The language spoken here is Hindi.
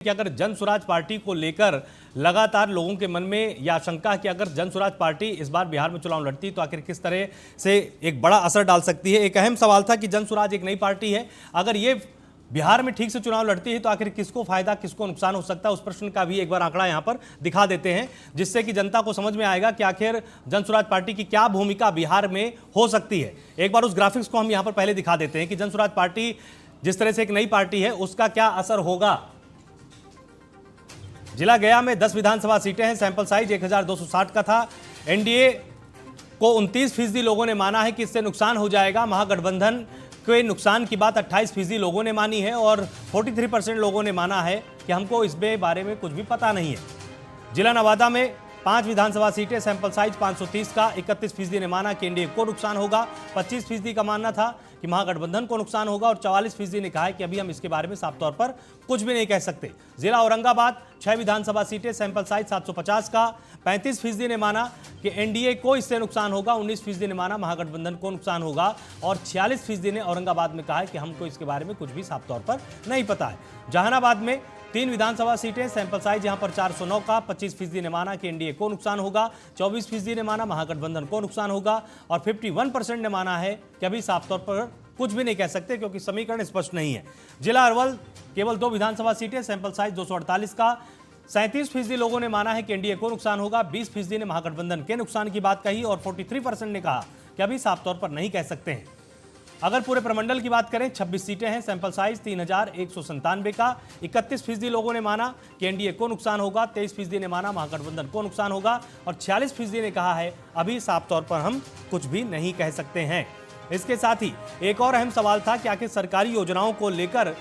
कि अगर जन स्वराज पार्टी को लेकर लगातार लोगों के मन में यह आशंका कि अगर जन स्वराज पार्टी इस बार बिहार में चुनाव लड़ती तो आखिर किस तरह से एक बड़ा असर डाल सकती है। एक अहम सवाल था कि जन स्वराज एक नई पार्टी है, अगर ये बिहार में ठीक से चुनाव लड़ती है तो आखिर किसको फायदा किसको नुकसान हो सकता है, उस प्रश्न का भी एक बार आंकड़ा यहां पर दिखा देते हैं, जिससे कि जनता को समझ में आएगा कि आखिर जन स्वराज पार्टी की क्या भूमिका बिहार में हो सकती है। एक बार उस ग्राफिक्स को हम यहां पर पहले दिखा देते हैं कि जन स्वराज पार्टी जिस तरह से एक नई पार्टी है उसका क्या असर होगा। जिला गया में 10 विधानसभा सीटें हैं, सैंपल साइज 1260 का था। एनडीए को 29% लोगों ने माना है कि इससे नुकसान हो जाएगा। महागठबंधन के नुकसान की बात 28% लोगों ने मानी है और 43% लोगों ने माना है कि हमको इस बारे में कुछ भी पता नहीं है। जिला नवादा में 5 विधानसभा सीटें, सैंपल साइज 530 का, 31% ने माना कि एनडीए को नुकसान होगा, 25% का मानना था कि महागठबंधन को नुकसान होगा और 44% ने कहा है कि अभी हम इसके बारे में साफ तौर पर कुछ भी नहीं कह सकते। जिला औरंगाबाद 6 विधानसभा सीटें, सैंपल साइज 750 का, 35% ने माना कि एनडीए को इससे नुकसान होगा, 19% ने माना महागठबंधन को नुकसान होगा और 46% ने औरंगाबाद में कहा है कि हमको इसके बारे में कुछ भी साफ तौर पर नहीं पता है। जहानाबाद में 3 विधानसभा सीटें, सैंपल साइज यहां पर 409 का, 25% ने माना कि एनडीए को नुकसान होगा, 24% ने माना महागठबंधन को नुकसान होगा और 51% ने माना है कि अभी साफ तौर पर कुछ भी नहीं कह सकते क्योंकि समीकरण स्पष्ट नहीं है। जिला अरवल केवल 2 विधानसभा सीटें, सैंपल साइज 248 का, 37% लोगों ने माना है कि एनडीए को नुकसान होगा, 20% ने महागठबंधन के नुकसान की बात कही और 43% ने कहा कि अभी साफ तौर पर नहीं कह सकते हैं। अगर पूरे प्रमंडल की बात करें 26 सीटें हैं, सैंपल साइज 3197 का, 31% लोगों ने माना कि एनडीए को नुकसान होगा, 23% ने माना महागठबंधन को नुकसान होगा और 46% ने कहा है अभी साफ तौर पर हम कुछ भी नहीं कह सकते हैं। इसके साथ ही एक और अहम सवाल था कि आखिर सरकारी योजनाओं को लेकर